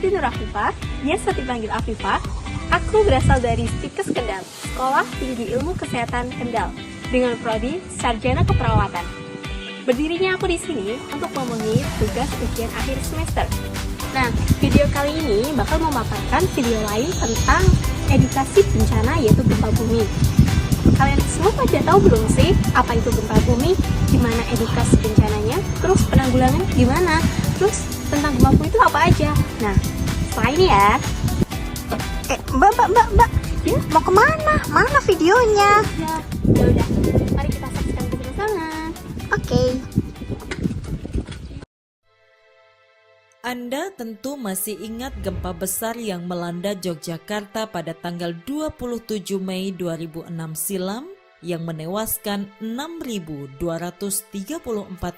Siti Nur Afifah, biasa dipanggil Afifah. Aku berasal dari Stikes Kendal, Sekolah Tinggi Ilmu Kesehatan Kendal, dengan prodi Sarjana Keperawatan. Berdirinya aku di sini untuk memenuhi tugas ujian akhir semester. Nah, video kali ini bakal memaparkan video lain tentang edukasi bencana, yaitu gempa bumi. Kalian semua pada tahu belum sih apa itu gempa bumi, gimana edukasi bencananya, terus penanggulangan gimana, terus tentang gempa bumi itu apa aja. Nah, setelah ini ya. Mbak, Ya, mau kemana? Mana videonya? udah. Mari kita saksikan bersama-sama. Oke. Anda tentu masih ingat gempa besar yang melanda Yogyakarta pada tanggal 27 Mei 2006 silam yang menewaskan 6.234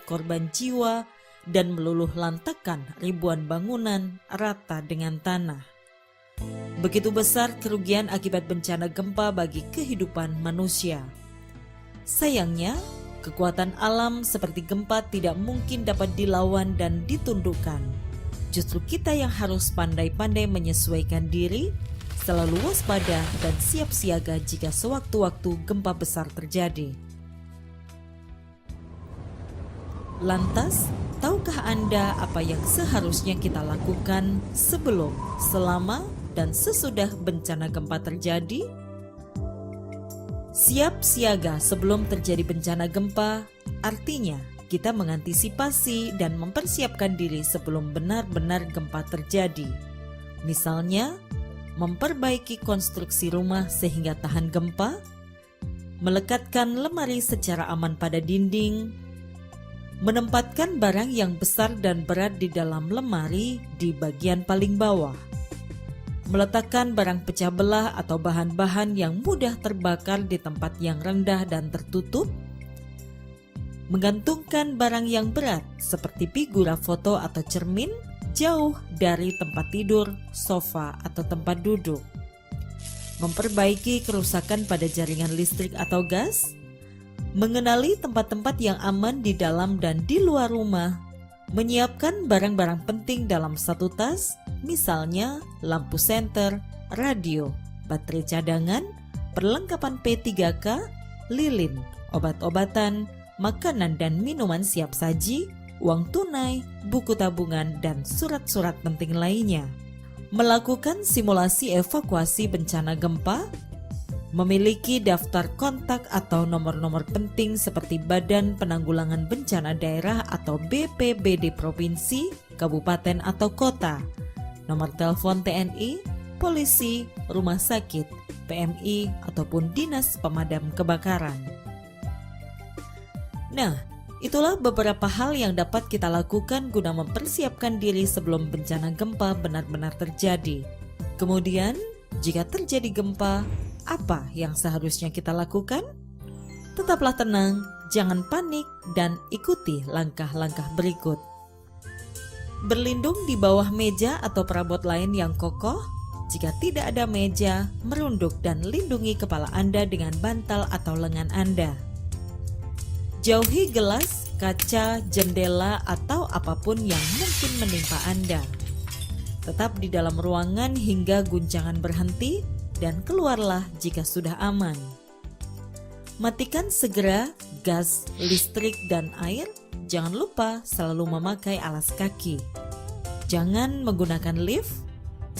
korban jiwa dan meluluh lantakan ribuan bangunan rata dengan tanah. Begitu besar kerugian akibat bencana gempa bagi kehidupan manusia. Sayangnya, kekuatan alam seperti gempa tidak mungkin dapat dilawan dan ditundukkan. Justru kita yang harus pandai-pandai menyesuaikan diri, selalu waspada dan siap siaga jika sewaktu-waktu gempa besar terjadi. Lantas, tahukah Anda apa yang seharusnya kita lakukan sebelum, selama, dan sesudah bencana gempa terjadi? Siap siaga sebelum terjadi bencana gempa, artinya kita mengantisipasi dan mempersiapkan diri sebelum benar-benar gempa terjadi. Misalnya, memperbaiki konstruksi rumah sehingga tahan gempa, melekatkan lemari secara aman pada dinding, menempatkan barang yang besar dan berat di dalam lemari di bagian paling bawah, meletakkan barang pecah belah atau bahan-bahan yang mudah terbakar di tempat yang rendah dan tertutup, menggantungkan barang yang berat seperti figura foto atau cermin jauh dari tempat tidur, sofa, atau tempat duduk, memperbaiki kerusakan pada jaringan listrik atau gas, mengenali tempat-tempat yang aman di dalam dan di luar rumah, menyiapkan barang-barang penting dalam satu tas, misalnya lampu senter, radio, baterai cadangan, perlengkapan P3K, lilin, obat-obatan, makanan dan minuman siap saji, uang tunai, buku tabungan, dan surat-surat penting lainnya. Melakukan simulasi evakuasi bencana gempa, memiliki daftar kontak atau nomor-nomor penting seperti Badan Penanggulangan Bencana Daerah atau BPBD Provinsi, Kabupaten atau Kota, nomor telepon TNI, polisi, rumah sakit, PMI, ataupun Dinas Pemadam Kebakaran. Nah, itulah beberapa hal yang dapat kita lakukan guna mempersiapkan diri sebelum bencana gempa benar-benar terjadi. Kemudian, jika terjadi gempa, apa yang seharusnya kita lakukan? Tetaplah tenang, jangan panik, dan ikuti langkah-langkah berikut. Berlindung di bawah meja atau perabot lain yang kokoh. Jika tidak ada meja, merunduk dan lindungi kepala Anda dengan bantal atau lengan Anda. Jauhi gelas, kaca, jendela, atau apapun yang mungkin menimpa Anda. Tetap di dalam ruangan hingga guncangan berhenti dan keluarlah jika sudah aman. Matikan segera gas, listrik, dan air. Jangan lupa selalu memakai alas kaki. Jangan menggunakan lift.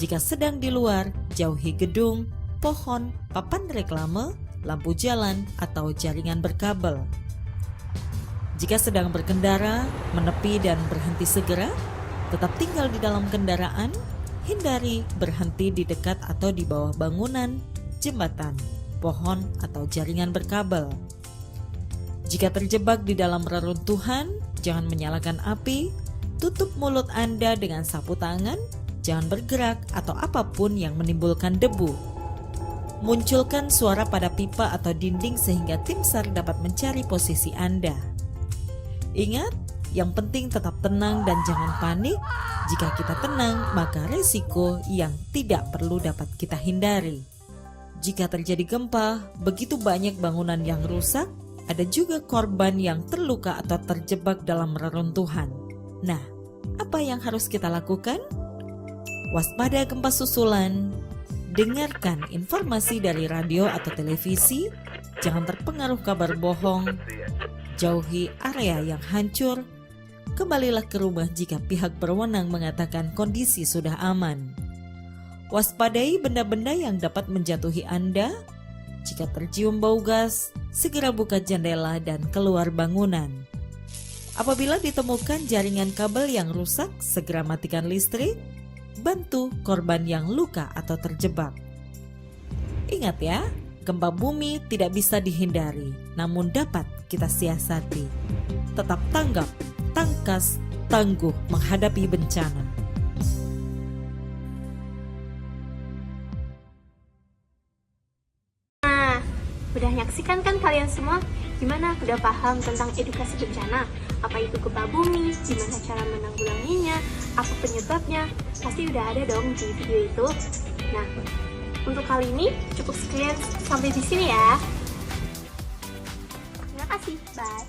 Jika sedang di luar, jauhi gedung, pohon, papan reklame, lampu jalan, atau jaringan berkabel. Jika sedang berkendara, menepi dan berhenti segera, tetap tinggal di dalam kendaraan, hindari berhenti di dekat atau di bawah bangunan, jembatan, pohon, atau jaringan berkabel. Jika terjebak di dalam reruntuhan, jangan menyalakan api, tutup mulut Anda dengan sapu tangan, jangan bergerak atau apapun yang menimbulkan debu. Munculkan suara pada pipa atau dinding sehingga tim SAR dapat mencari posisi Anda. Ingat, yang penting tetap tenang dan jangan panik. Jika kita tenang, maka resiko yang tidak perlu dapat kita hindari. Jika terjadi gempa, begitu banyak bangunan yang rusak, ada juga korban yang terluka atau terjebak dalam reruntuhan. Nah, apa yang harus kita lakukan? waspada gempa susulan, dengarkan informasi dari radio atau televisi, jangan terpengaruh kabar bohong, jauhi area yang hancur, kembalilah ke rumah jika pihak berwenang mengatakan kondisi sudah aman. Waspadai benda-benda yang dapat menjatuhi Anda. Jika tercium bau gas, segera buka jendela dan keluar bangunan. Apabila ditemukan jaringan kabel yang rusak, segera matikan listrik. Bantu korban yang luka atau terjebak. Ingat ya, gempa bumi tidak bisa dihindari, namun dapat kita siasati. Tetap tanggap, tangkas, tangguh menghadapi bencana. Udah nyaksikan kan kalian semua? Gimana? Udah paham tentang edukasi bencana? Apa itu gempa bumi? Gimana cara menanggulanginya? Apa penyebabnya? Pasti udah ada dong di video itu. Nah, untuk kali ini cukup sekian, sampai di sini ya. Terima kasih, bye.